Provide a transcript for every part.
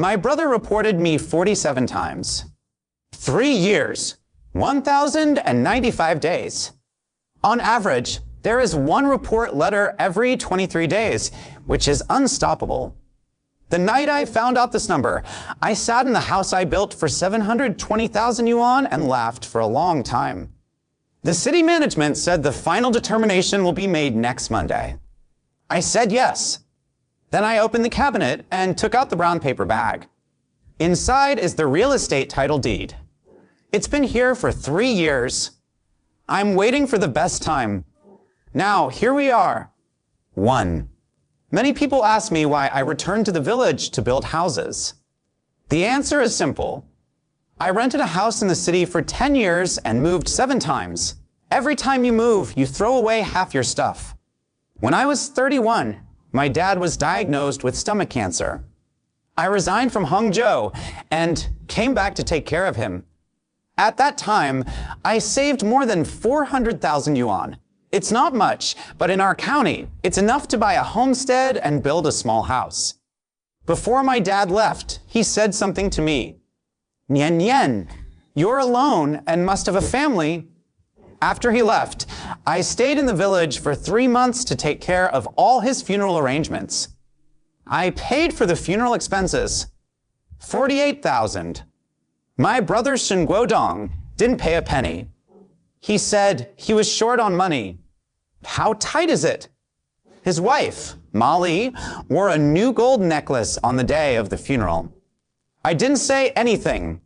My brother reported me 47 times. 3 years, 1,095 days. On average, there is one report letter every 23 days, which is unstoppable. The night I found out this number, I sat in the house I built for 720,000 yuan and laughed for a long time. The city management said the final determination will be made next Monday. I said yes. Then I opened the cabinet and took out the brown paper bag. Inside is the real estate title deed. It's been here for 3 years. I'm waiting for the best time. Now, here we are. 1. Many people ask me why I returned to the village to build houses. The answer is simple. I rented a house in the city for 10 years and moved 7 times. Every time you move, you throw away half your stuff. When I was 31, my dad was diagnosed with stomach cancer. I resigned from Hangzhou and came back to take care of him. At that time, I saved more than 400,000 yuan. It's not much, but in our county, it's enough to buy a homestead and build a small house. Before my dad left, he said something to me. Nian Nian, you're alone and must have a family. After he left, I stayed in the village for 3 months to take care of all his funeral arrangements. I paid for the funeral expenses. 48,000. My brother Shen Guodong didn't pay a penny. He said he was short on money. How tight is it? His wife, Ma Li, wore a new gold necklace on the day of the funeral. I didn't say anything.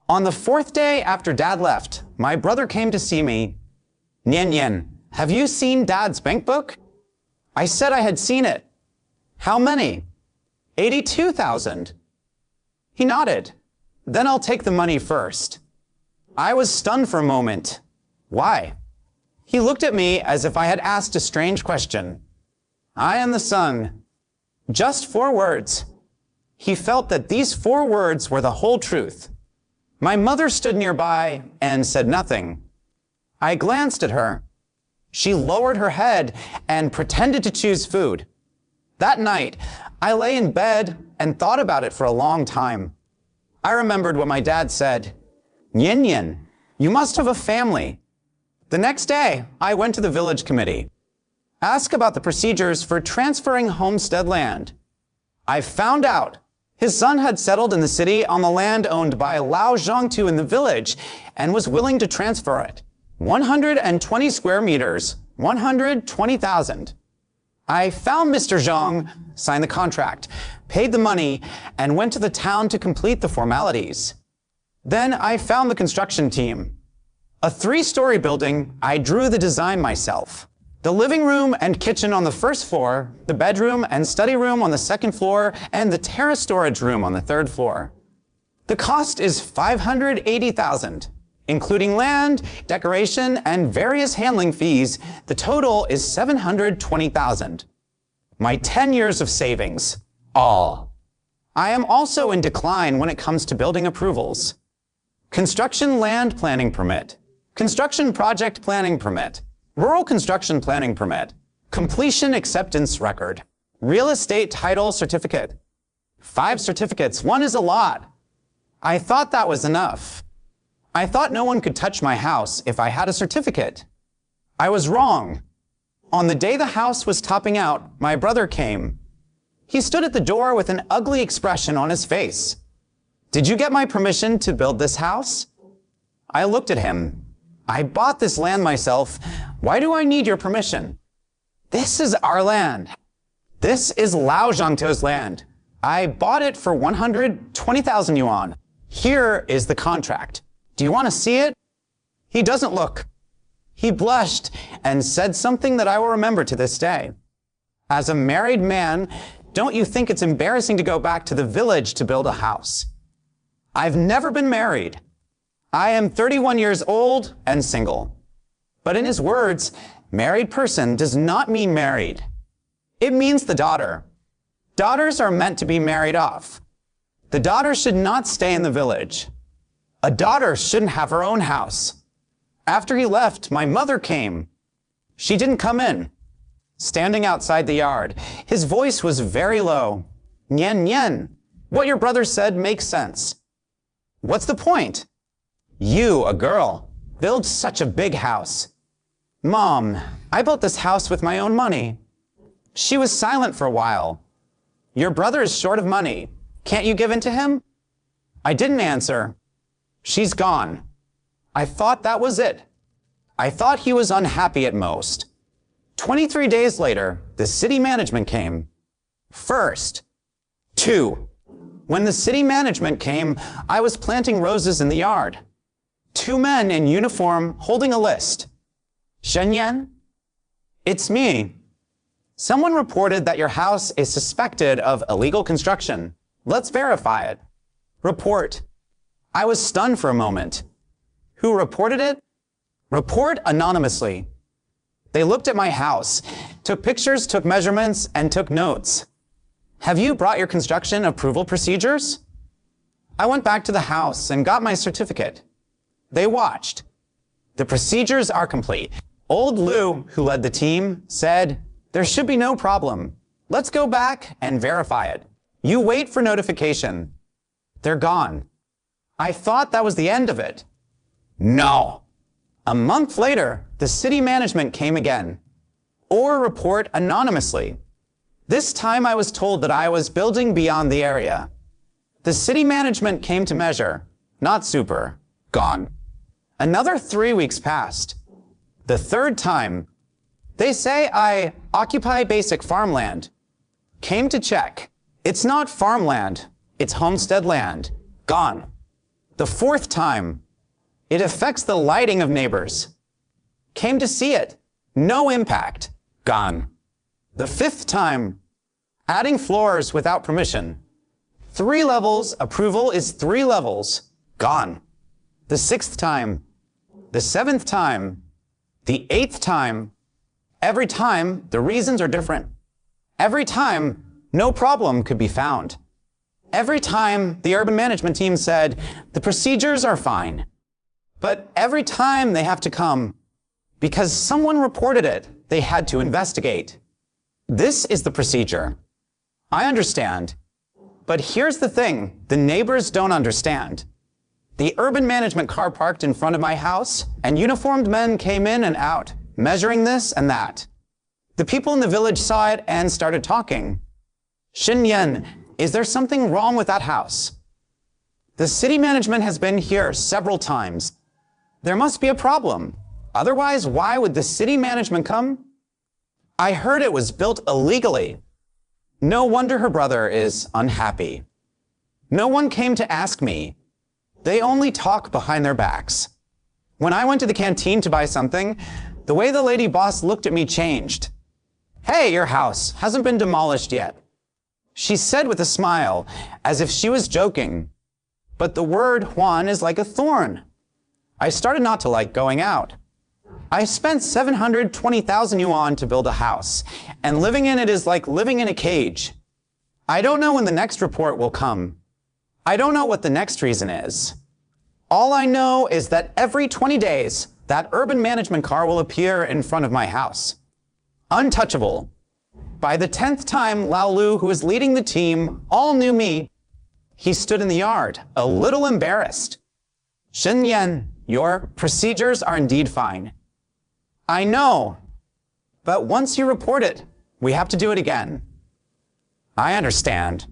On the 4th day after Dad left, my brother came to see me. Nian Nian, have you seen Dad's bank book? I said I had seen it. How many? 82,000. He nodded. Then I'll take the money first. I was stunned for a moment. Why? He looked at me as if I had asked a strange question. I am the son. Just 4 words. He felt that these 4 words were the whole truth. My mother stood nearby and said nothing. I glanced at her. She lowered her head and pretended to choose food. That night, I lay in bed and thought about it for a long time. I remembered what my dad said. Nian Nian, you must have a family. The next day, I went to the village committee. Ask about the procedures for transferring homestead land. I found out his son had settled in the city on the land owned by Lao Zhangtu in the village and was willing to transfer it. 120 square meters, 120,000. I found Mr. Zhang, signed the contract, paid the money, and went to the town to complete the formalities. Then I found the construction team. A 3-story building, I drew the design myself. The living room and kitchen on the 1st floor, the bedroom and study room on the 2nd floor, and the terrace storage room on the 3rd floor. The cost is 580,000. Including land, decoration, and various handling fees, the total is 720,000. My 10 years of savings, all. I am also in decline when it comes to building approvals. Construction land planning permit, construction project planning permit, rural construction planning permit, completion acceptance record, real estate title certificate. 5 certificates, 1 is a lot. I thought that was enough. I thought no one could touch my house if I had a certificate. I was wrong. On the day the house was topping out, my brother came. He stood at the door with an ugly expression on his face. Did you get my permission to build this house? I looked at him. I bought this land myself. Why do I need your permission? This is our land. This is Lao Zhangtu's land. I bought it for 120,000 yuan. Here is the contract. Do you want to see it? He doesn't look. He blushed and said something that I will remember to this day. As a married man, don't you think it's embarrassing to go back to the village to build a house? I've never been married. I am 31 years old and single. But in his words, married person does not mean married. It means the daughter. Daughters are meant to be married off. The daughter should not stay in the village. A daughter shouldn't have her own house. After he left, my mother came. She didn't come in. Standing outside the yard, his voice was very low. Nian Nian, What your brother said makes sense. What's the point? You, a girl, build such a big house. Mom, I built this house with my own money. She was silent for a while. Your brother is short of money. Can't you give in to him? I didn't answer. She's gone. I thought that was it. I thought he was unhappy at most. 23 days later, the city management came. First. 2. When the city management came, I was planting roses in the yard. 2 men in uniform holding a list. Shen Yan? It's me. Someone reported that your house is suspected of illegal construction. Let's verify it. Report. I was stunned for a moment. Who reported it? Report anonymously. They looked at my house, took pictures, took measurements, and took notes. Have you brought your construction approval procedures? I went back to the house and got my certificate. They watched. The procedures are complete. Old Lou, who led the team, said, there should be no problem. Let's go back and verify it. You wait for notification. They're gone. I thought that was the end of it. No. A month later, the city management came again. Or report anonymously. This time I was told that I was building beyond the area. The city management came to measure. Not super. Gone. Another 3 weeks passed. The 3rd time, they say I occupy basic farmland. Came to check. It's not farmland. It's homestead land. Gone. The 4th time, it affects the lighting of neighbors. Came to see it. No impact. Gone. The 5th time, adding floors without permission. 3 levels, approval is 3 levels. Gone. The 6th time, the 7th time, the 8th time. Every time, the reasons are different. Every time, no problem could be found. Every time, the urban management team said, the procedures are fine. But every time they have to come, because someone reported it, they had to investigate. This is the procedure. I understand. But here's the thing, the neighbors don't understand. The urban management car parked in front of my house, and uniformed men came in and out, measuring this and that. The people in the village saw it and started talking. Shen Yan, is there something wrong with that house? The city management has been here several times. There must be a problem. Otherwise, why would the city management come? I heard it was built illegally. No wonder her brother is unhappy. No one came to ask me. They only talk behind their backs. When I went to the canteen to buy something, the way the lady boss looked at me changed. Hey, your house hasn't been demolished yet. She said with a smile, as if she was joking. But the word Huan is like a thorn. I started not to like going out. I spent 720,000 yuan to build a house, and living in it is like living in a cage. I don't know when the next report will come. I don't know what the next reason is. All I know is that every 20 days, that urban management car will appear in front of my house. Untouchable. By the 10th time, Lao Lu, who was leading the team, all knew me. He stood in the yard, a little embarrassed. Shen Yan, your procedures are indeed fine. I know, but once you report it, we have to do it again. I understand.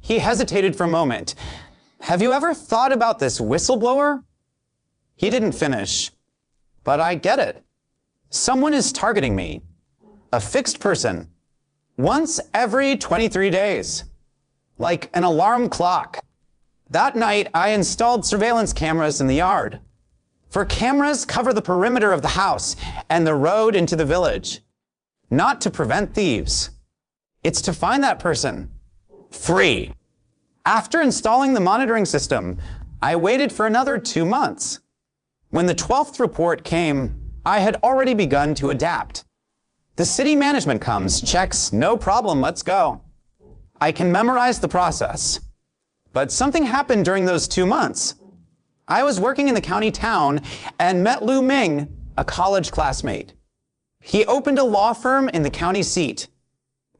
He hesitated for a moment. Have you ever thought about this whistleblower? He didn't finish, but I get it. Someone is targeting me. A fixed person. Once every 23 days. Like an alarm clock. That night, I installed surveillance cameras in the yard. For cameras cover the perimeter of the house and the road into the village. Not to prevent thieves. It's to find that person. Free. After installing the monitoring system, I waited for another 2 months. When the 12th report came, I had already begun to adapt. The city management comes, checks, no problem, let's go. I can memorize the process. But something happened during those 2 months. I was working in the county town and met Lu Ming, a college classmate. He opened a law firm in the county seat.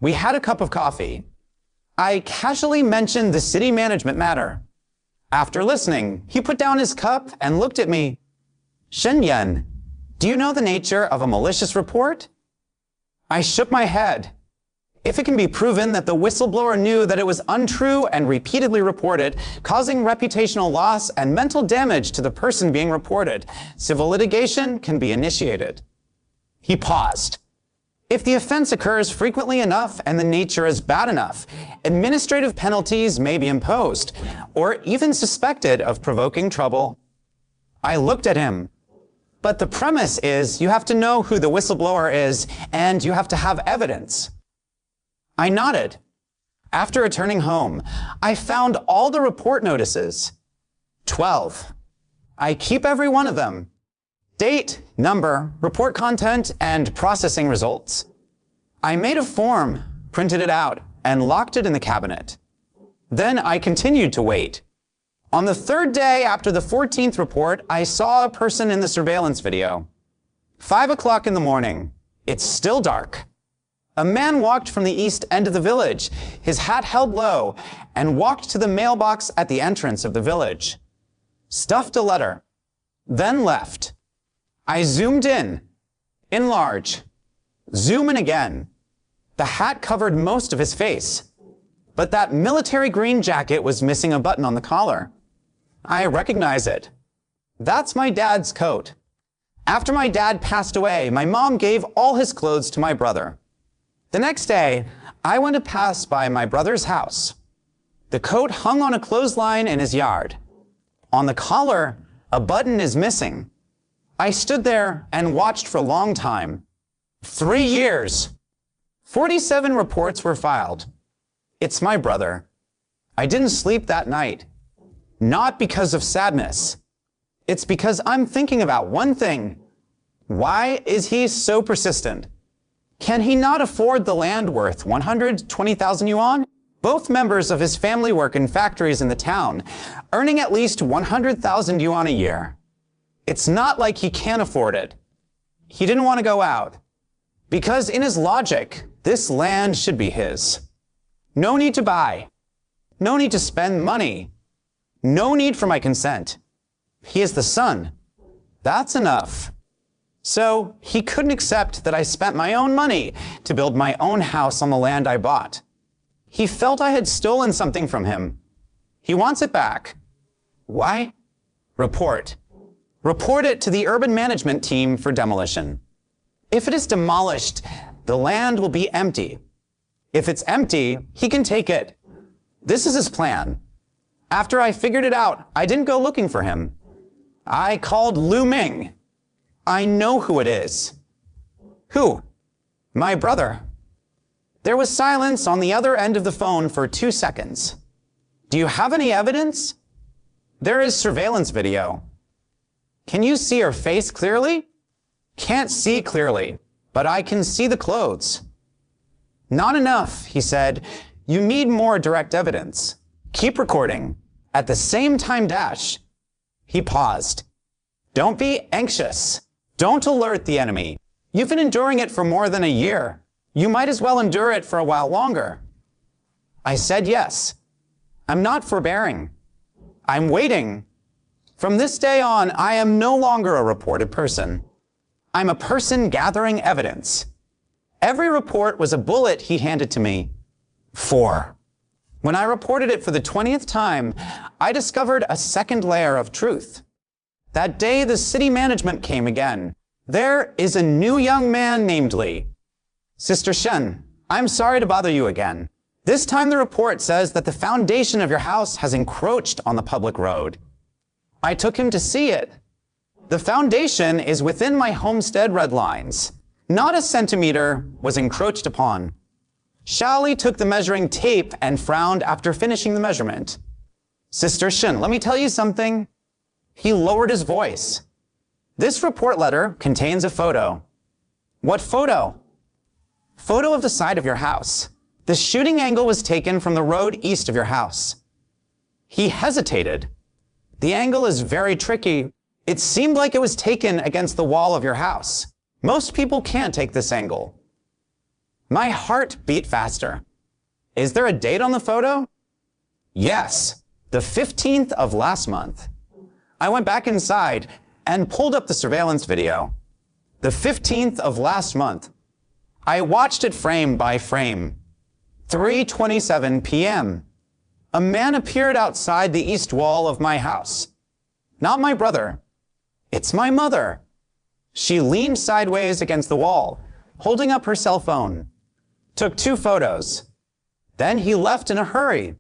We had a cup of coffee. I casually mentioned the city management matter. After listening, he put down his cup and looked at me. Shen Yan, do you know the nature of a malicious report? I shook my head. If it can be proven that the whistleblower knew that it was untrue and repeatedly reported, causing reputational loss and mental damage to the person being reported, civil litigation can be initiated. He paused. If the offense occurs frequently enough and the nature is bad enough, administrative penalties may be imposed, or even suspected of provoking trouble. I looked at him. But the premise is you have to know who the whistleblower is, and you have to have evidence. I nodded. After returning home, I found all the report notices. 12. I keep every one of them. Date, number, report content, and processing results. I made a form, printed it out, and locked it in the cabinet. Then I continued to wait. On the third day after the 14th report, I saw a person in the surveillance video. 5 o'clock in the morning. It's still dark. A man walked from the east end of the village, his hat held low, and walked to the mailbox at the entrance of the village. Stuffed a letter, then left. I zoomed in, enlarge, zoom in again. The hat covered most of his face, but that military green jacket was missing a button on the collar. I recognize it. That's my dad's coat. After my dad passed away, my mom gave all his clothes to my brother. The next day, I went to pass by my brother's house. The coat hung on a clothesline in his yard. On the collar, a button is missing. I stood there and watched for a long time. 3 years. 47 reports were filed. It's my brother. I didn't sleep that night. Not because of sadness. It's because I'm thinking about one thing. Why is he so persistent? Can he not afford the land worth 120,000 yuan? Both members of his family work in factories in the town, earning at least 100,000 yuan a year. It's not like he can't afford it. He didn't want to go out. Because in his logic, this land should be his. No need to buy. No need to spend money. No need for my consent. He is the son. That's enough. So he couldn't accept that I spent my own money to build my own house on the land I bought. He felt I had stolen something from him. He wants it back. Why? Report. Report it to the urban management team for demolition. If it is demolished, the land will be empty. If it's empty, he can take it. This is his plan. After I figured it out, I didn't go looking for him. I called Lu Ming. I know who it is. Who? My brother. There was silence on the other end of the phone for 2 seconds. Do you have any evidence? There is surveillance video. Can you see her face clearly? Can't see clearly, but I can see the clothes. Not enough, he said. You need more direct evidence. Keep recording. At the same time dash. He paused. Don't be anxious. Don't alert the enemy. You've been enduring it for more than a year. You might as well endure it for a while longer. I said yes. I'm not forbearing. I'm waiting. From this day on, I am no longer a reported person. I'm a person gathering evidence. Every report was a bullet he handed to me. 4. When I reported it for the 20th time, I discovered a second layer of truth. That day, the city management came again. There is a new young man named Li. Sister Shen, I'm sorry to bother you again. This time the report says that the foundation of your house has encroached on the public road. I took him to see it. The foundation is within my homestead red lines. Not a centimeter was encroached upon. Shaoli took the measuring tape and frowned after finishing the measurement. Sister Shen, let me tell you something. He lowered his voice. This report letter contains a photo. What photo? Photo of the side of your house. The shooting angle was taken from the road east of your house. He hesitated. The angle is very tricky. It seemed like it was taken against the wall of your house. Most people can't take this angle. My heart beat faster. Is there a date on the photo? Yes, the 15th of last month. I went back inside and pulled up the surveillance video. The 15th of last month. I watched it frame by frame. 3:27 p.m. A man appeared outside the east wall of my house. Not my brother. It's my mother. She leaned sideways against the wall, holding up her cell phone. Took 2 photos. Then he left in a hurry.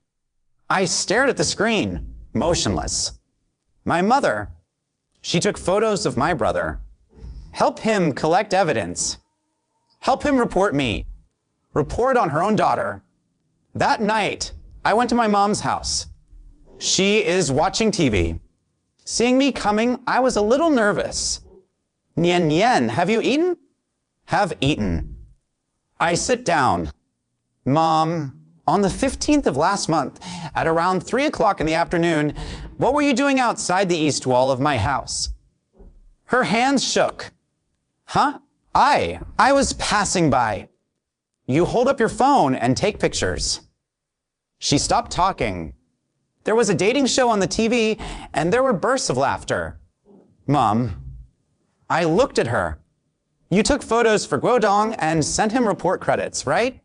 I stared at the screen, motionless. My mother, she took photos of my brother. Help him collect evidence. Help him report me. Report on her own daughter. That night, I went to my mom's house. She is watching TV. Seeing me coming, I was a little nervous. Nian Nian, have you eaten? Have eaten. I sit down. Mom, on the 15th of last month, at around 3 o'clock in the afternoon, what were you doing outside the east wall of my house? Her hands shook. Huh? I was passing by. You hold up your phone and take pictures. She stopped talking. There was a dating show on the TV, and there were bursts of laughter. Mom, I looked at her. You took photos for Guodong and sent him report credits, right?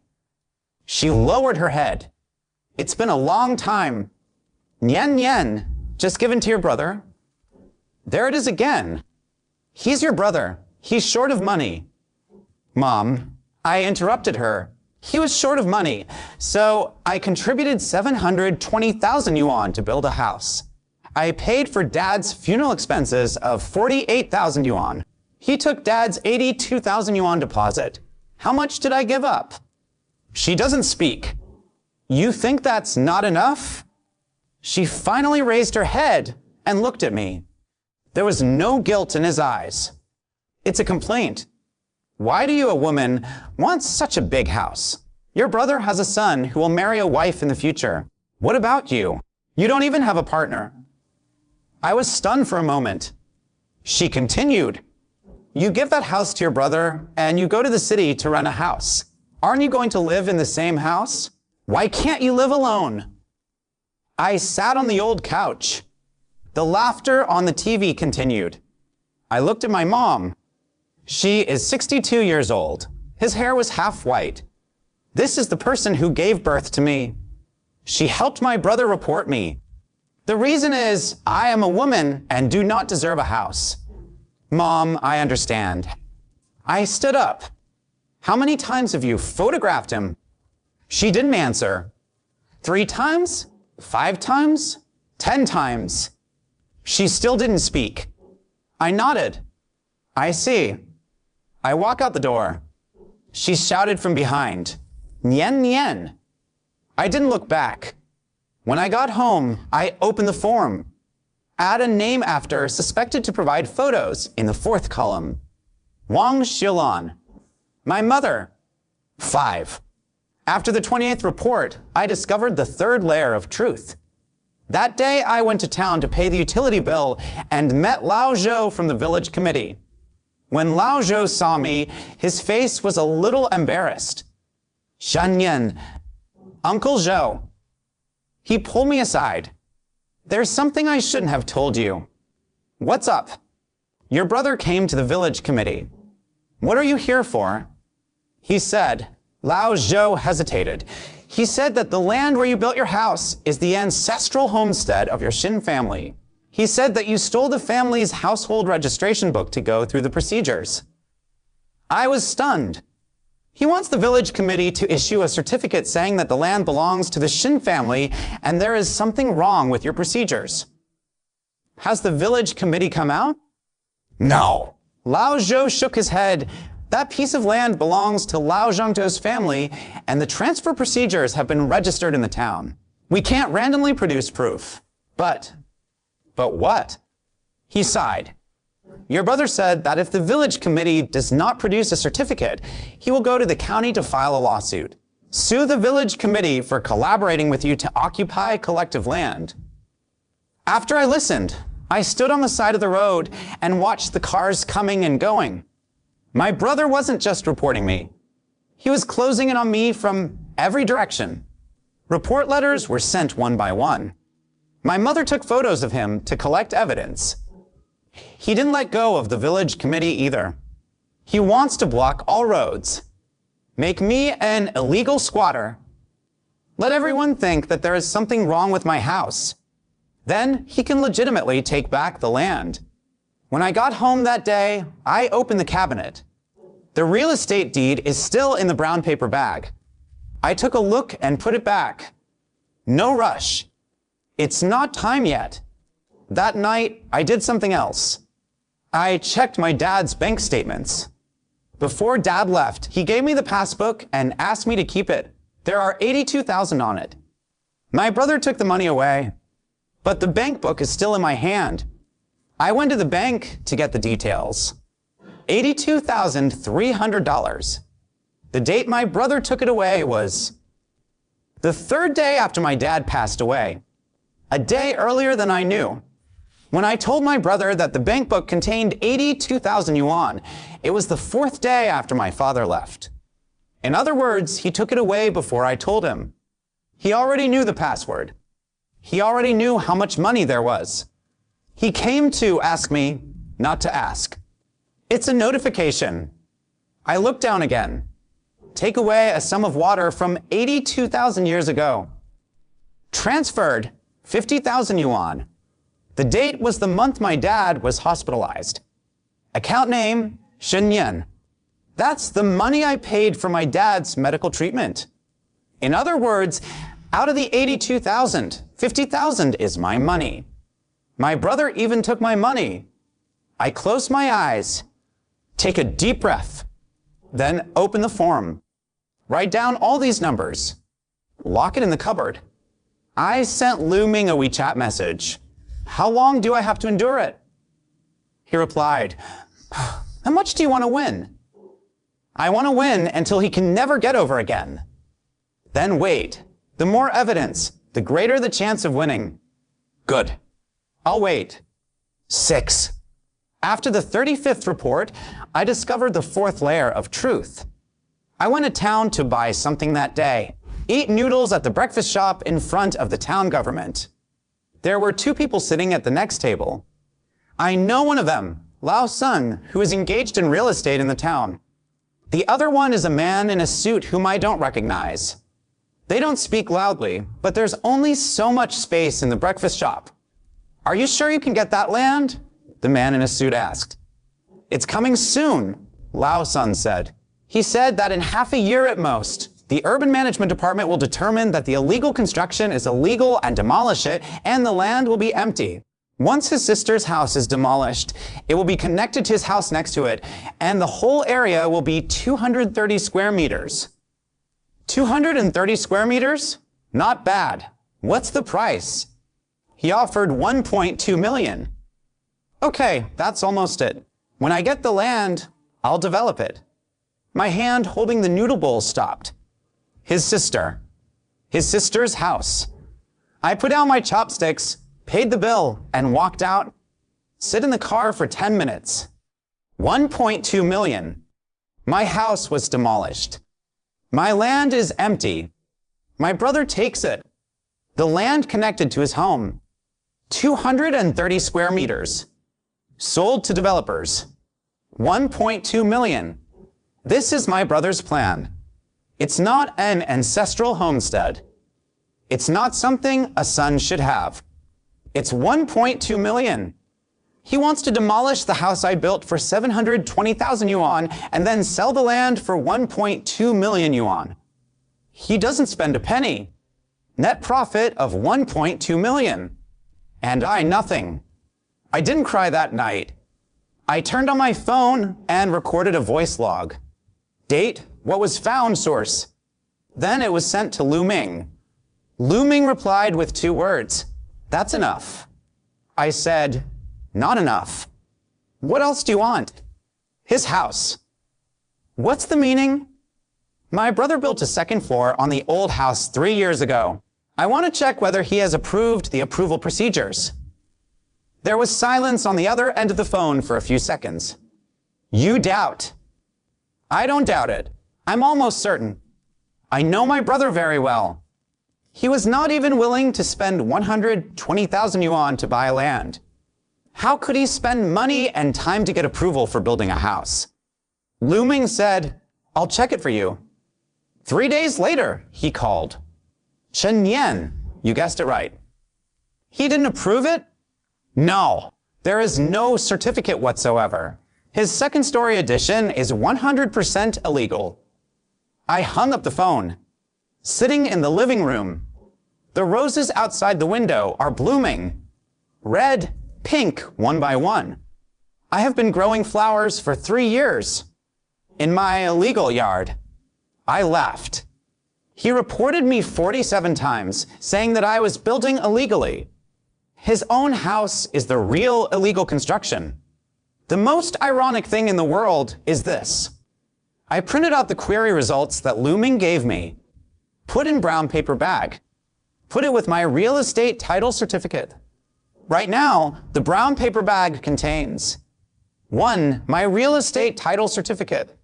She lowered her head. It's been a long time. Nian Nian, just given to your brother. There it is again. He's your brother. He's short of money. Mom, I interrupted her. He was short of money, so I contributed 720,000 yuan to build a house. I paid for Dad's funeral expenses of 48,000 yuan. He took Dad's 82,000 yuan deposit. How much did I give up? She doesn't speak. You think that's not enough? She finally raised her head and looked at me. There was no guilt in his eyes. It's a complaint. Why do you, a woman, want such a big house? Your brother has a son who will marry a wife in the future. What about you? You don't even have a partner. I was stunned for a moment. She continued. You give that house to your brother and you go to the city to rent a house. Aren't you going to live in the same house? Why can't you live alone? I sat on the old couch. The laughter on the TV continued. I looked at my mom. She is 62 years old. His hair was half white. This is the person who gave birth to me. She helped my brother report me. The reason is I am a woman and do not deserve a house. Mom, I understand. I stood up. How many times have you photographed him? She didn't answer. 3 times? 5 times? 10 times? She still didn't speak. I nodded. I see. I walk out the door. She shouted from behind, Nian Nian. I didn't look back. When I got home, I opened the form. Add a name after suspected to provide photos in the 4th column. Wang Xilan. My mother. 5. After the 28th report, I discovered the 3rd layer of truth. That day, I went to town to pay the utility bill and met Lao Zhou from the village committee. When Lao Zhou saw me, his face was a little embarrassed. Shanyan, Uncle Zhou. He pulled me aside. There's something I shouldn't have told you. What's up? Your brother came to the village committee. What are you here for? He said. Lao Zhou hesitated. He said that the land where you built your house is the ancestral homestead of your Shin family. He said that you stole the family's household registration book to go through the procedures. I was stunned. He wants the village committee to issue a certificate saying that the land belongs to the Shin family and there is something wrong with your procedures. Has the village committee come out? No. Lao Zhou shook his head. That piece of land belongs to Lao Zhangzhou's family, and the transfer procedures have been registered in the town. We can't randomly produce proof. But what? He sighed. Your brother said that if the village committee does not produce a certificate, he will go to the county to file a lawsuit. Sue the village committee for collaborating with you to occupy collective land. After I listened, I stood on the side of the road and watched the cars coming and going. My brother wasn't just reporting me. He was closing in on me from every direction. Report letters were sent one by one. My mother took photos of him to collect evidence. He didn't let go of the village committee either. He wants to block all roads, make me an illegal squatter, let everyone think that there is something wrong with my house. Then he can legitimately take back the land. When I got home that day, I opened the cabinet. The real estate deed is still in the brown paper bag. I took a look and put it back. No rush. It's not time yet. That night, I did something else. I checked my dad's bank statements. Before Dad left, he gave me the passbook and asked me to keep it. There are $82,000 on it. My brother took the money away, but the bank book is still in my hand. I went to the bank to get the details. $82,300. The date my brother took it away was the third day after my dad passed away, a day earlier than I knew. When I told my brother that the bank book contained 82,000 yuan, it was the fourth day after my father left. In other words, he took it away before I told him. He already knew the password. He already knew how much money there was. He came to ask me not to ask. It's a notification. I looked down again. Take away a sum of water from 82,000 years ago. Transferred 50,000 yuan. The date was the month my dad was hospitalized. Account name, Shen Yan. That's the money I paid for my dad's medical treatment. In other words, out of the 82,000, 50,000 is my money. My brother even took my money. I close my eyes, take a deep breath, then open the form. Write down all these numbers. Lock it in the cupboard. I sent Lu Ming a WeChat message. How long do I have to endure it? He replied, how much do you want to win? I want to win until he can never get over again. Then wait. The more evidence, the greater the chance of winning. Good. I'll wait. 6. After the 35th report, I discovered the 4th layer of truth. I went to town to buy something that day. Eat noodles at the breakfast shop in front of the town government. There were 2 people sitting at the next table. I know one of them, Lao Sun, who is engaged in real estate in the town. The other one is a man in a suit whom I don't recognize. They don't speak loudly, but there's only so much space in the breakfast shop. Are you sure you can get that land? The man in a suit asked. It's coming soon, Lao Sun said. He said that in half a year at most, the urban management department will determine that the illegal construction is illegal and demolish it, and the land will be empty. Once his sister's house is demolished, it will be connected to his house next to it, and the whole area will be 230 square meters. 230 square meters? Not bad. What's the price? He offered 1.2 million. Okay, that's almost it. When I get the land, I'll develop it. My hand holding the noodle bowl stopped. His sister's house. I put down my chopsticks, paid the bill, and walked out. Sit in the car for 10 minutes. 1.2 million. My house was demolished. My land is empty. My brother takes it. The land connected to his home. 230 square meters. Sold to developers. 1.2 million. This is my brother's plan. It's not an ancestral homestead. It's not something a son should have. It's 1.2 million. He wants to demolish the house I built for 720,000 yuan and then sell the land for 1.2 million yuan. He doesn't spend a penny. Net profit of 1.2 million. And I nothing. I didn't cry that night. I turned on my phone and recorded a voice log. Date, what was found, source. Then it was sent to Lu Ming. Lu Ming replied with 2 words. That's enough. I said, not enough. What else do you want? His house. What's the meaning? My brother built a 2nd floor on the old house 3 years ago. I want to check whether he has approved the approval procedures. There was silence on the other end of the phone for a few seconds. You doubt. I don't doubt it. I'm almost certain. I know my brother very well. He was not even willing to spend 120,000 yuan to buy land. How could he spend money and time to get approval for building a house? Lu Ming said, "I'll check it for you." 3 days later, he called. Chen Yan, you guessed it right. He didn't approve it? No, there is no certificate whatsoever. His second-story addition is 100% illegal. I hung up the phone. Sitting in the living room, the roses outside the window are blooming. Red, pink, one by one. I have been growing flowers for 3 years. In my illegal yard. I left. He reported me 47 times, saying that I was building illegally. His own house is the real illegal construction. The most ironic thing in the world is this. I printed out the query results that Lu Ming gave me, put in brown paper bag, put it with my real estate title certificate. Right now, the brown paper bag contains 1. My real estate title certificate.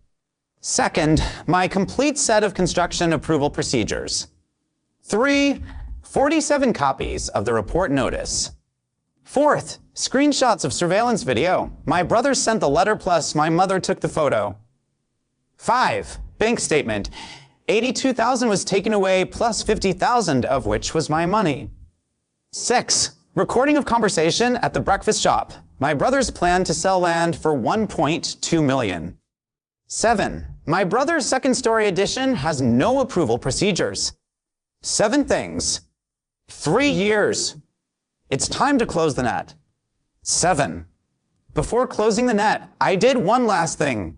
2nd, my complete set of construction approval procedures. 3, 47 copies of the report notice. 4th, screenshots of surveillance video. My brother sent the letter plus my mother took the photo. 5, bank statement. 82,000 was taken away plus 50,000 of which was my money. 6, recording of conversation at the breakfast shop. My brother's plan to sell land for 1.2 million. 7, my brother's second-story addition has no approval procedures. 7 things. 3 years. It's time to close the net. 7. Before closing the net, I did one last thing.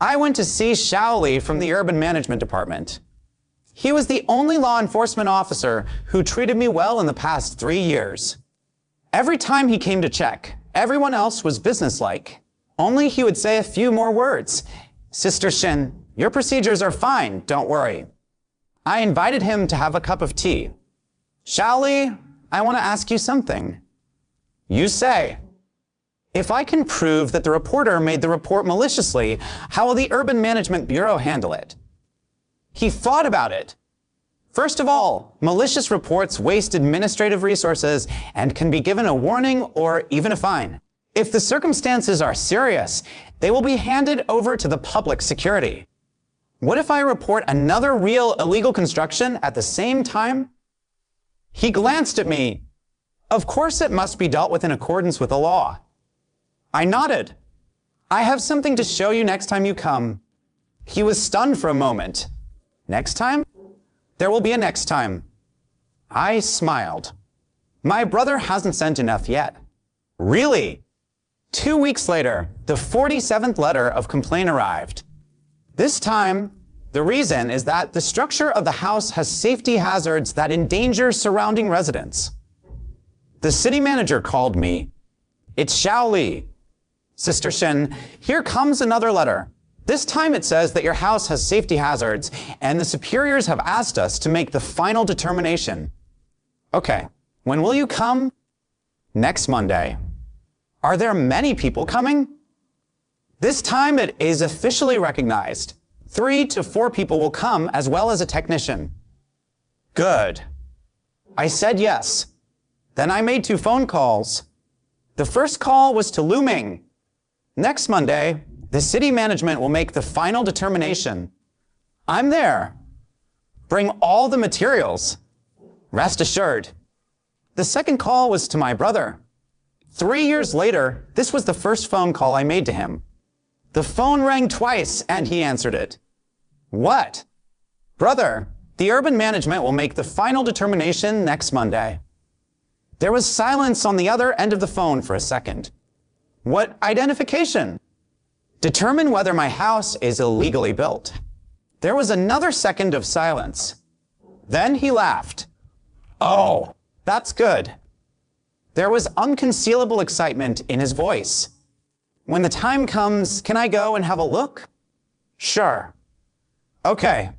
I went to see Xiao Li from the Urban Management Department. He was the only law enforcement officer who treated me well in the past 3 years. Every time he came to check, everyone else was businesslike. Only he would say a few more words. Sister Shin, your procedures are fine, don't worry. I invited him to have a cup of tea. Xiao Li, I want to ask you something. You say, if I can prove that the reporter made the report maliciously, how will the Urban Management Bureau handle it? He thought about it. First of all, malicious reports waste administrative resources and can be given a warning or even a fine. If the circumstances are serious, they will be handed over to the public security. What if I report another real illegal construction at the same time? He glanced at me. Of course it must be dealt with in accordance with the law. I nodded. I have something to show you next time you come. He was stunned for a moment. Next time? There will be a next time. I smiled. My brother hasn't sent enough yet. Really? 2 weeks later, the 47th letter of complaint arrived. This time, the reason is that the structure of the house has safety hazards that endanger surrounding residents. The city manager called me. It's Xiao Li. Sister Shin, here comes another letter. This time it says that your house has safety hazards, and the superiors have asked us to make the final determination. Okay, when will you come? Next Monday. Are there many people coming? This time it is officially recognized. 3 to 4 people will come as well as a technician. Good. I said yes. Then I made 2 phone calls. The first call was to Lu Ming. Next Monday, the city management will make the final determination. I'm there. Bring all the materials. Rest assured. The second call was to my brother. 3 years later, this was the first phone call I made to him. The phone rang twice and he answered it. What? Brother, the urban management will make the final determination next Monday. There was silence on the other end of the phone for a second. What identification? Determine whether my house is illegally built. There was another second of silence. Then he laughed. Oh, that's good. There was unconcealable excitement in his voice. When the time comes, can I go and have a look? Sure. Okay.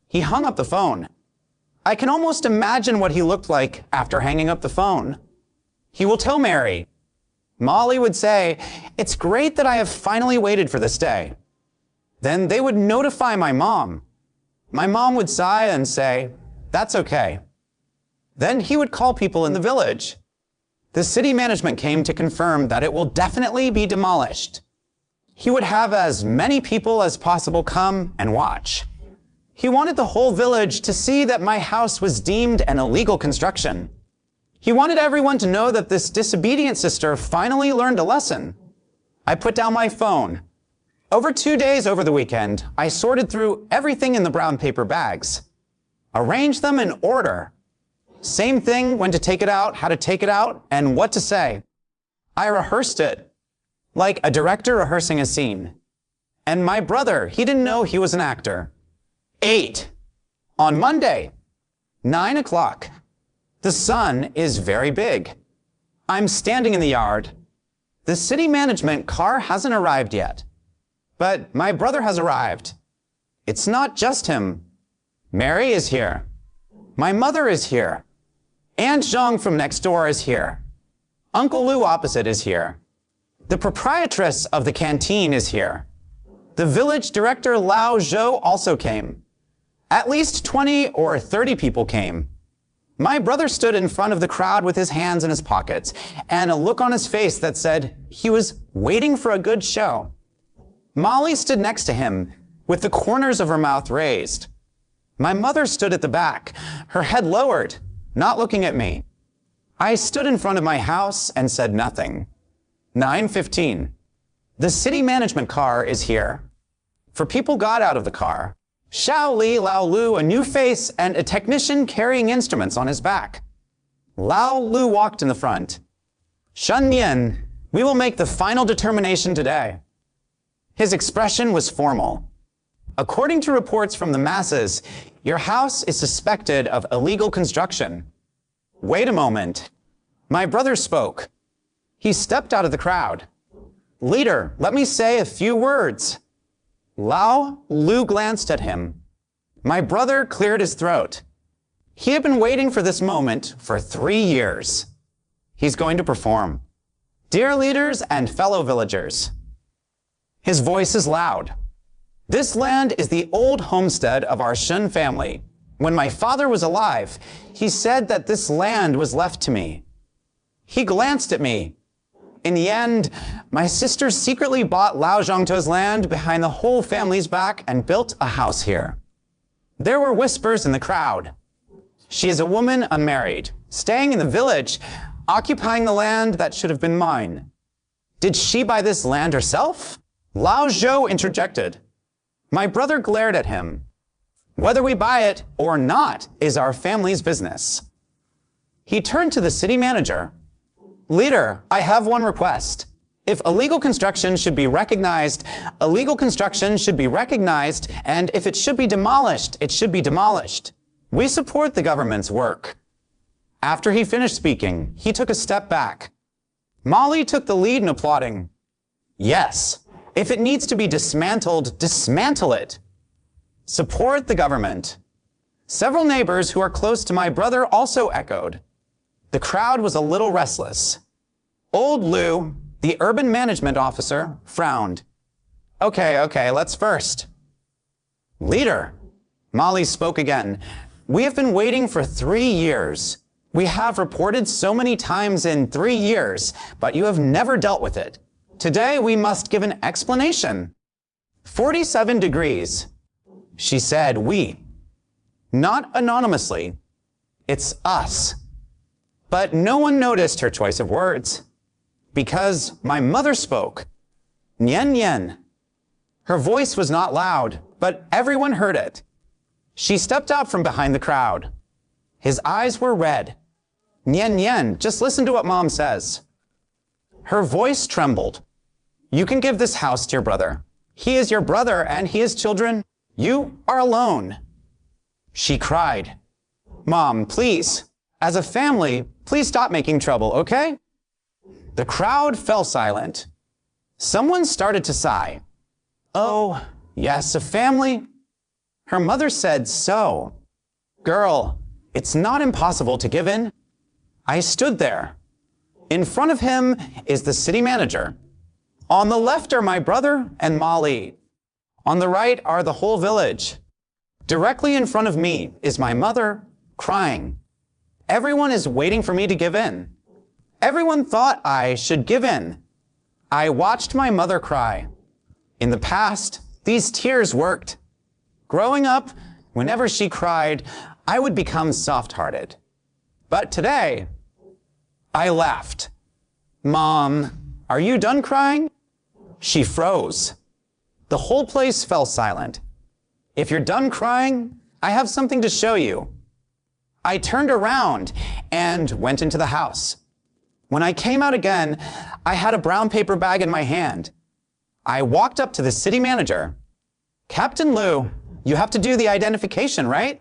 He hung up the phone. I can almost imagine what he looked like after hanging up the phone. He will tell Mary. Molly would say, it's great that I have finally waited for this day. Then they would notify my mom. My mom would sigh and say, That's okay. Then he would call people in the village. The city management came to confirm that it will definitely be demolished. He would have as many people as possible come and watch. He wanted the whole village to see that my house was deemed an illegal construction. He wanted everyone to know that this disobedient sister finally learned a lesson. I put down my phone. Over 2 days over the weekend, I sorted through everything in the brown paper bags. Arranged them in order. Same thing when to take it out, how to take it out, and what to say. I rehearsed it, like a director rehearsing a scene. And my brother, he didn't know he was an actor. 8. On Monday, 9 o'clock. The sun is very big. I'm standing in the yard. The city management car hasn't arrived yet. But my brother has arrived. It's not just him. Mary is here. My mother is here. Aunt Zhang from next door is here. Uncle Lou opposite is here. The proprietress of the canteen is here. The village director Lao Zhou also came. At least 20 or 30 people came. My brother stood in front of the crowd with his hands in his pockets and a look on his face that said he was waiting for a good show. Molly stood next to him with the corners of her mouth raised. My mother stood at the back, her head lowered, not looking at me. I stood in front of my house and said nothing. 9:15. The city management car is here. For people got out of the car. Xiao Li, Lao Lu, a new face, and a technician carrying instruments on his back. Lao Lu walked in the front. Shen Nian, we will make the final determination today. His expression was formal. According to reports from the masses, your house is suspected of illegal construction. Wait a moment. My brother spoke. He stepped out of the crowd. Leader, let me say a few words. Lao Lu glanced at him. My brother cleared his throat. He had been waiting for this moment for 3 years. He's going to perform. Dear leaders and fellow villagers. His voice is loud. This land is the old homestead of our Shun family. When my father was alive, he said that this land was left to me. He glanced at me. In the end, my sister secretly bought Lao Zhangto's land behind the whole family's back and built a house here. There were whispers in the crowd. She is a woman unmarried, staying in the village, occupying the land that should have been mine. Did she buy this land herself? Lao Zhou interjected. My brother glared at him. Whether we buy it or not is our family's business. He turned to the city manager. Leader, I have one request. If illegal construction should be recognized, illegal construction should be recognized, and if it should be demolished, it should be demolished. We support the government's work. After he finished speaking, he took a step back. Molly took the lead in applauding. Yes, if it needs to be dismantled, dismantle it. Support the government. Several neighbors who are close to my brother also echoed. The crowd was a little restless. Old Lou, the urban management officer, frowned. Okay, let's first. Leader, Molly spoke again. We have been waiting for 3 years. We have reported so many times in 3 years, but you have never dealt with it. Today we must give an explanation. 47 degrees. She said we. Not anonymously. It's us. But no one noticed her choice of words. Because my mother spoke. Nian Nian. Her voice was not loud, but everyone heard it. She stepped out from behind the crowd. His eyes were red. Nian Nian, just listen to what Mom says. Her voice trembled. You can give this house to your brother. He is your brother and he has children. You are alone. She cried. Mom, please. As a family, please stop making trouble, okay? The crowd fell silent. Someone started to sigh. Oh, yes, a family. Her mother said so. Girl, it's not impossible to give in. I stood there. In front of him is the city manager. On the left are my brother and Molly. On the right are the whole village. Directly in front of me is my mother crying. Everyone is waiting for me to give in. Everyone thought I should give in. I watched my mother cry. In the past, these tears worked. Growing up, whenever she cried, I would become soft-hearted. But today, I laughed. Mom, are you done crying? She froze. The whole place fell silent. If you're done crying, I have something to show you. I turned around and went into the house. When I came out again, I had a brown paper bag in my hand. I walked up to the city manager. Captain Lou, you have to do the identification, right?